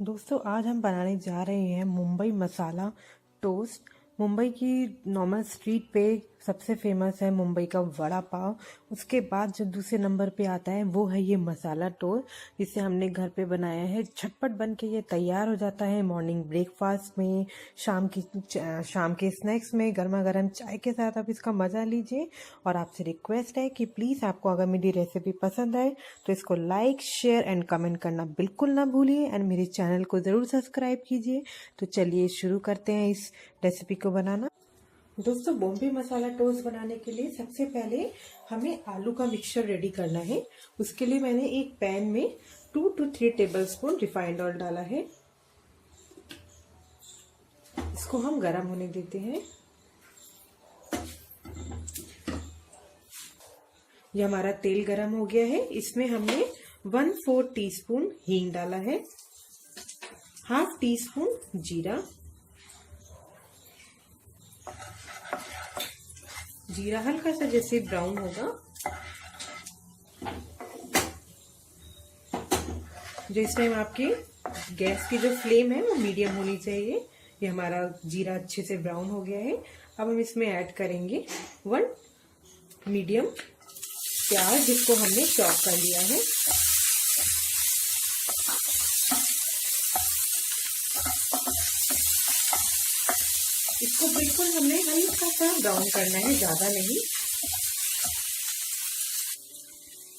दोस्तों आज हम बनाने जा रहे हैं मुंबई मसाला टोस्ट। मुंबई की नॉर्मल स्ट्रीट पे सबसे फेमस है मुंबई का वड़ा पाव। उसके बाद जो दूसरे नंबर पे आता है वो है ये मसाला टोस्ट, जिसे हमने घर पे बनाया है। झटपट बन के ये तैयार हो जाता है मॉर्निंग ब्रेकफास्ट में, शाम के स्नैक्स में, गर्मा गर्म चाय के साथ आप इसका मज़ा लीजिए। और आपसे रिक्वेस्ट है कि प्लीज़ आपको अगर मेरी रेसिपी पसंद आए तो इसको लाइक शेयर एंड कमेंट करना बिल्कुल ना भूलिए एंड मेरे चैनल को ज़रूर सब्सक्राइब कीजिए। तो चलिए शुरू करते हैं इस रेसिपी को बनाना। दोस्तों बॉम्बे मसाला टोस्ट बनाने के लिए सबसे पहले हमें आलू का मिक्सचर रेडी करना है। उसके लिए मैंने एक पैन में 2 to 3 टेबलस्पून रिफाइंड ऑयल डाला है। इसको हम गरम होने देते हैं। ये हमारा तेल गरम हो गया है। इसमें हमने 1/4 टीस्पून हींग डाला है, हाफ टी स्पून जीरा। जीरा हल्का सा जैसे ब्राउन होगा, जो इस टाइम आपके गैस की जो फ्लेम है वो मीडियम होनी चाहिए। ये हमारा जीरा अच्छे से ब्राउन हो गया है। अब हम इसमें ऐड करेंगे 1 मीडियम प्याज, जिसको हमने चॉप कर लिया है। इसको बिल्कुल हमने हल्का सा ब्राउन करना है, ज्यादा नहीं।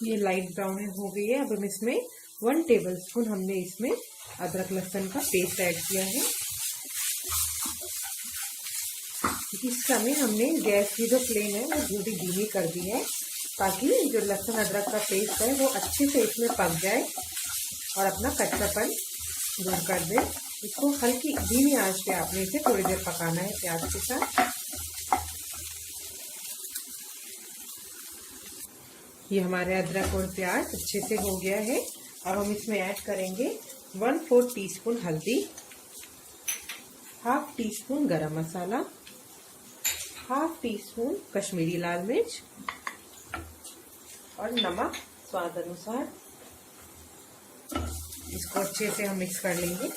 ये लाइट ब्राउन हो गई है। अब हम इसमें 1 टेबलस्पून हमने इसमें अदरक लहसुन का पेस्ट ऐड किया है। इस समय हमने गैस की जो फ्लेम है वो थोड़ी धीमी कर दी है, ताकि जो लहसुन अदरक का पेस्ट है वो अच्छे से इसमें पक जाए और अपना कच्चापन दूर कर दे। इसको हल्की धीमी आंच पे आपने इसे थोड़ी देर पकाना है प्याज के साथ। ये हमारे अदरक और प्याज अच्छे से हो गया है। अब हम इसमें ऐड करेंगे 1/4 टीस्पून हल्दी, हाफ टी स्पून गरम मसाला, हाफ टी स्पून कश्मीरी लाल मिर्च और नमक स्वाद अनुसार। इसको अच्छे से हम मिक्स कर लेंगे।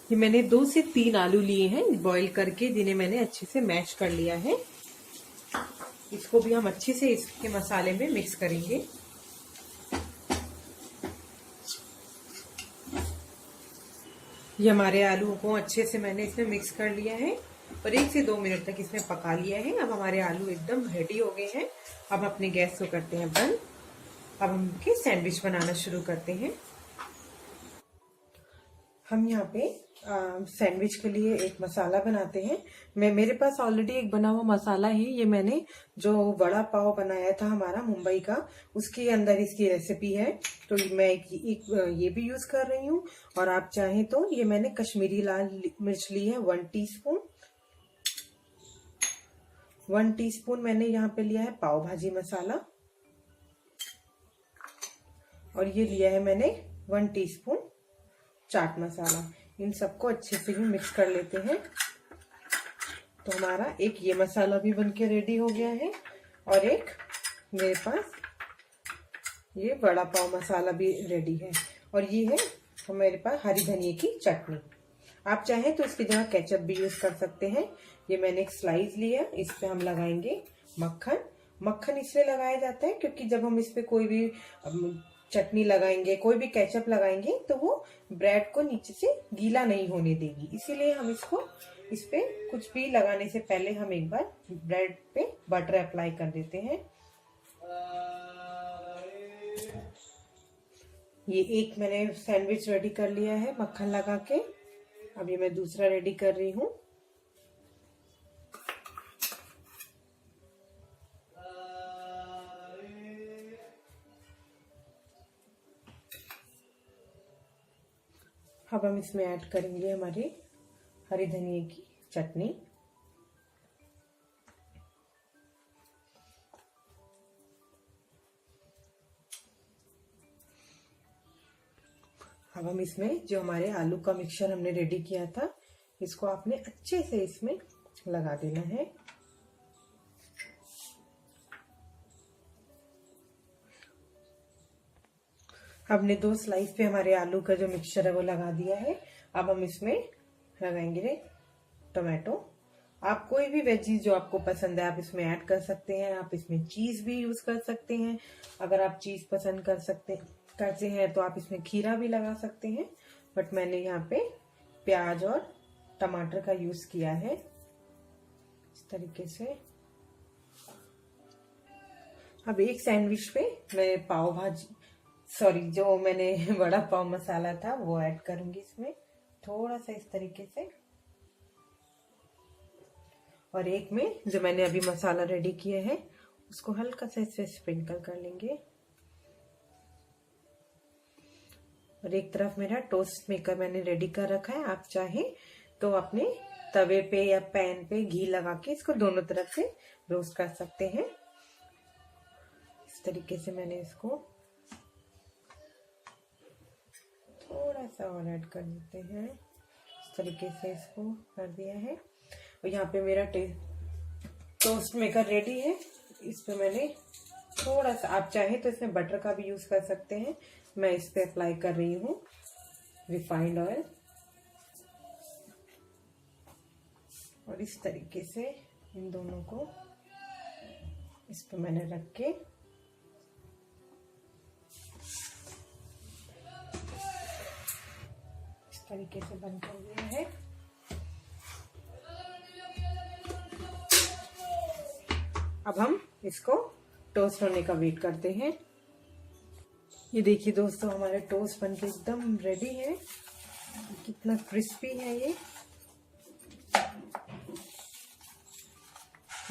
ये मैंने 2 से 3 आलू लिए हैं बॉईल करके, जिन्हें मैंने अच्छे से मैश कर लिया है। इसको भी हम अच्छे से इसके मसाले में मिक्स करेंगे। ये हमारे आलू को अच्छे से मैंने इसमें मिक्स कर लिया है और 1 से 2 मिनट तक इसमें पका लिया है। अब हमारे आलू एकदम रेडी हो गए हैं। अब अपने गैस को करते हैं बंद। अब हम इनके सैंडविच बनाना शुरू करते हैं। हम यहाँ पे सैंडविच के लिए एक मसाला बनाते हैं। मेरे पास ऑलरेडी एक बना हुआ मसाला है। ये मैंने जो वड़ा पाव बनाया था हमारा मुंबई का, उसके अंदर इसकी रेसिपी है, तो मैं एक ये भी यूज कर रही हूँ। और आप चाहें तो ये मैंने कश्मीरी लाल मिर्च ली है 1 टीस्पून। 1 टीस्पून मैंने यहाँ पे लिया है पाव भाजी मसाला, और ये लिया है मैंने 1 टीस्पून चाट मसाला। इन सबको अच्छे से भी मिक्स कर लेते हैं। तो हमारा एक ये मसाला भी बनके रेडी हो गया है और एक मेरे पास ये वड़ा पाव मसाला भी रेडी है। और ये है तो मेरे पास हरी धनिया की चटनी। आप चाहें तो इसकी जगह केचप भी यूज कर सकते हैं। ये मैंने एक स्लाइस लिया, इस पे हम लगाएंगे मक्खन। मक्खन इसलिए लगाया जाता है क्योंकि जब हम इस पे कोई भी चटनी लगाएंगे, कोई भी केचप लगाएंगे, तो वो ब्रेड को नीचे से गीला नहीं होने देगी। इसीलिए हम इस पे कुछ भी लगाने से पहले हम एक बार ब्रेड पे बटर अप्लाई कर देते हैं। ये एक मैंने सैंडविच रेडी कर लिया है मक्खन लगा के। अब ये मैं दूसरा रेडी कर रही हूँ। अब हम इसमें ऐड करेंगे हमारी हरी धनिया की चटनी। अब हम इसमें जो हमारे आलू का मिक्सचर हमने रेडी किया था, इसको आपने अच्छे से इसमें लगा देना है। हमने 2 स्लाइस पे हमारे आलू का जो मिक्सचर है वो लगा दिया है। अब हम इसमें लगाएंगे टोमेटो। आप कोई भी वेजीज जो आपको पसंद है आप इसमें ऐड कर सकते हैं। आप इसमें चीज भी यूज कर सकते हैं। अगर आप चीज पसंद करते हैं तो आप इसमें खीरा भी लगा सकते हैं, बट मैंने यहाँ पे प्याज और टमाटर का यूज किया है इस तरीके से। अब एक सैंडविच पे मैं जो मैंने वड़ा पाव मसाला था वो ऐड करूंगी इसमें थोड़ा सा इस तरीके से। और एक में जो मैंने अभी मसाला रेडी किया है उसको हल्का सा इससे स्प्रिंकल कर लेंगे। और एक तरफ मेरा टोस्ट मेकर मैंने रेडी कर रखा है। आप चाहे तो अपने तवे पे या पैन पे घी लगा के इसको दोनों तरफ से रोस्ट कर सकते हैं। इस तरीके से मैंने इसको थोड़ा सा और ऐड कर देते हैं। इस तरीके से इसको कर दिया है। और यहाँ पे मेरा टोस्ट मेकर रेडी है। इस पे मैंने थोड़ा सा, आप चाहे तो इसमें बटर का भी यूज कर सकते हैं। मैं इस पे अप्लाई कर रही हूँ रिफाइंड ऑयल। और इस तरीके से इन दोनों को इस पे मैंने रख के इस तरीके से बंद कर दिया है। अब हम इसको टोस्ट होने का वेट करते हैं। ये देखिए दोस्तों, हमारे टोस्ट बनके एकदम रेडी है। कितना क्रिस्पी है ये,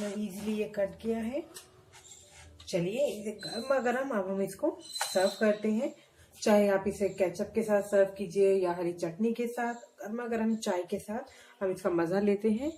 इजीली ये कट किया है। चलिए इसे गर्मा गर्म अब हम इसको सर्व करते हैं। चाहे आप इसे केचप के साथ सर्व कीजिए या हरी चटनी के साथ, गर्मा गर्म चाय के साथ हम इसका मजा लेते हैं।